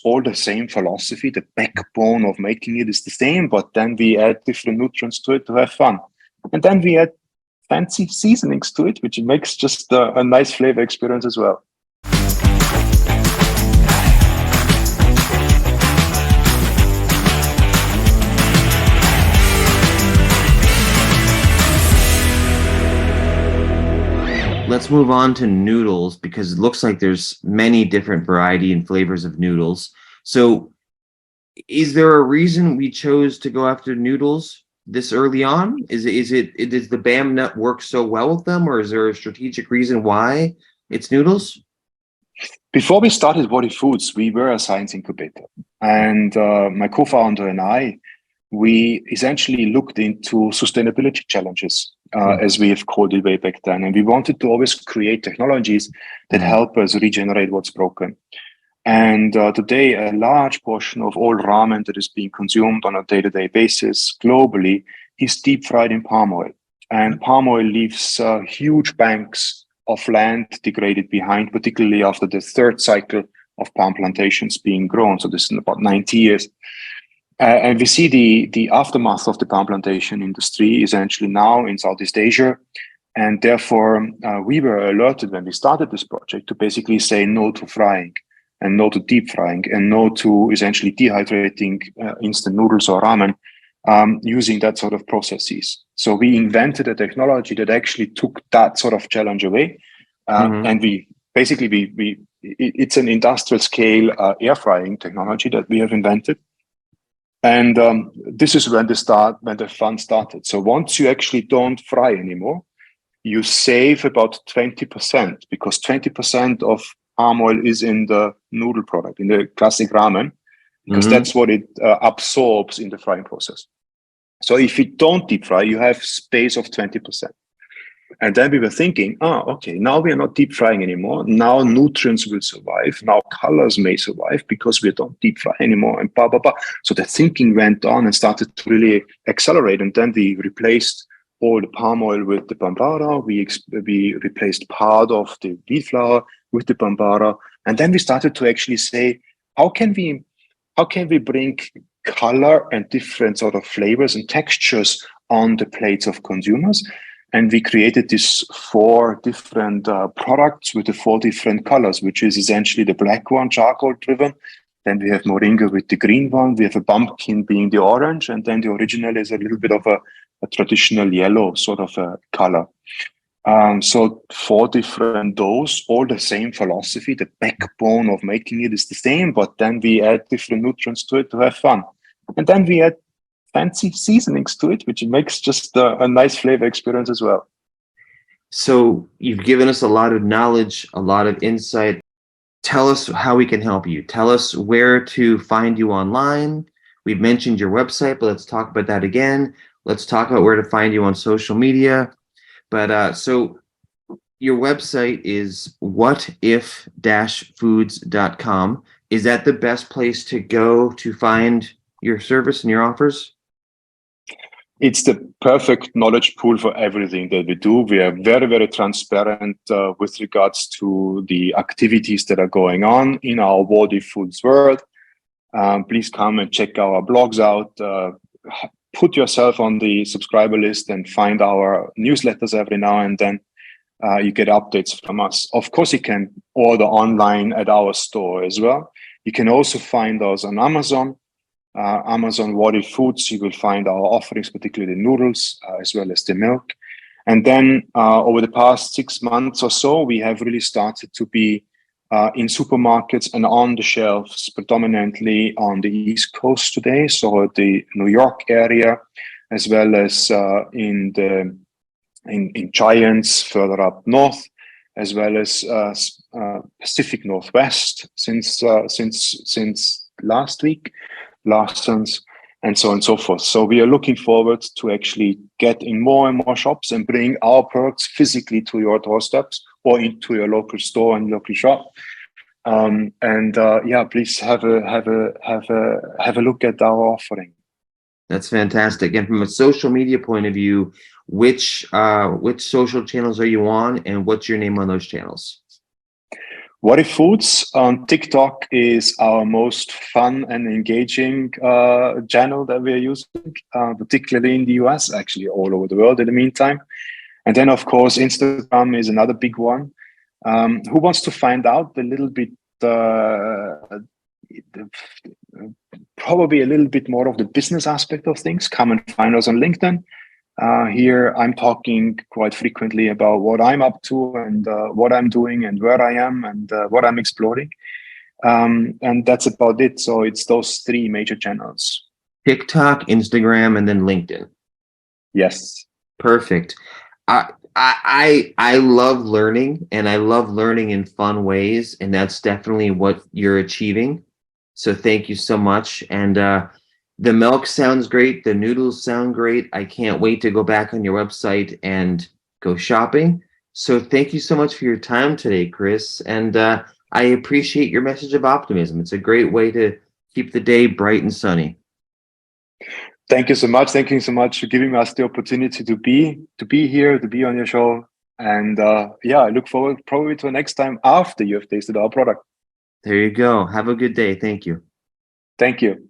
all the same philosophy. The backbone of making it is the same, but then we add different nutrients to it to have fun. And then we add fancy seasonings to it, which makes just a nice flavor experience as well. Let's move on to noodles, because it looks like there's many different variety and flavors of noodles. So is there a reason we chose to go after noodles this early on? Does the BAM nut work so well with them, or is there a strategic reason why it's noodles? Before we started WhatIf Foods, we were a science incubator. And my co-founder and I, we essentially looked into sustainability challenges, as we have called it way back then. And we wanted to always create technologies that help us regenerate what's broken. And today, a large portion of all ramen that is being consumed on a day-to-day basis globally is deep fried in palm oil. And palm oil leaves huge banks of land degraded behind, particularly after the third cycle of palm plantations being grown. So this is in about 90 years. And we see the aftermath of the palm plantation industry essentially now in Southeast Asia. And therefore, we were alerted when we started this project to basically say no to frying and no to deep frying and no to essentially dehydrating instant noodles or ramen using that sort of processes. So we invented a technology that actually took that sort of challenge away. And it's an industrial scale air frying technology that we have invented. And this is when the fun started. So once you actually don't fry anymore, you save about 20%, because 20% of palm oil is in the noodle product, in the classic ramen, because that's what it absorbs in the frying process. So if you don't deep fry, you have space of 20%. And then we were thinking, okay, now we are not deep frying anymore. Now nutrients will survive. Now colors may survive because we don't deep fry anymore, and blah, blah, blah. So the thinking went on and started to really accelerate. And then we replaced all the palm oil with the bambara. We replaced part of the wheat flour with the bambara. And then we started to actually say, how can we bring color and different sort of flavors and textures on the plates of consumers? And we created these 4 different products with the 4 different colors, which is essentially the black one, charcoal driven. Then we have moringa with the green one. We have a pumpkin being the orange. And then the original is a little bit of a traditional yellow sort of a color. So 4 different doughs, all the same philosophy. The backbone of making it is the same, but then we add different nutrients to it to have fun. And then we add fancy seasonings to it, which makes just a nice flavor experience as well. So you've given us a lot of knowledge, a lot of insight. Tell us how we can help you. Tell us where to find you online. We've mentioned your website, but let's talk about that again. Let's talk about where to find you on social media. But so your website is whatif-foods.com. Is that the best place to go to find your service and your offers? It's the perfect knowledge pool for everything that we do. We are very, very transparent with regards to the activities that are going on in our WhatIf Foods world. Please come and check our blogs out. Put yourself on the subscriber list and find our newsletters every now and then. You get updates from us. Of course, you can order online at our store as well. You can also find us on Amazon. Amazon WhatIf Foods, you will find our offerings, particularly the noodles, as well as the milk. And then over the past 6 months or so, we have really started to be in supermarkets and on the shelves, predominantly on the East Coast today, so the New York area, as well as in Giants further up north, as well as Pacific Northwest since last week, Larson's, and so on and so forth. So we are looking forward to actually get in more and more shops and bring our products physically to your doorsteps or into your local store and local shop. Please have a look at our offering. That's fantastic. And from a social media point of view, which social channels are you on, and what's your name on those channels? WhatIf Foods on TikTok is our most fun and engaging channel that we are using, particularly in the US, actually all over the world in the meantime. And then, of course, Instagram is another big one. Who wants to find out a little bit, probably a little bit more of the business aspect of things? Come and find us on LinkedIn. Here, I'm talking quite frequently about what I'm up to and what I'm doing and where I am and what I'm exploring. And that's about it. So it's those three major channels. TikTok, Instagram, and then LinkedIn. Yes. Perfect. I love learning, and I love learning in fun ways, and that's definitely what you're achieving. So thank you so much. And the milk sounds great. The noodles sound great. I can't wait to go back on your website and go shopping. So thank you so much for your time today, Chris. And I appreciate your message of optimism. It's a great way to keep the day bright and sunny. Thank you so much. Thank you so much for giving us the opportunity to be here, to be on your show. And yeah, I look forward probably to the next time after you have tasted our product. There you go. Have a good day. Thank you. Thank you.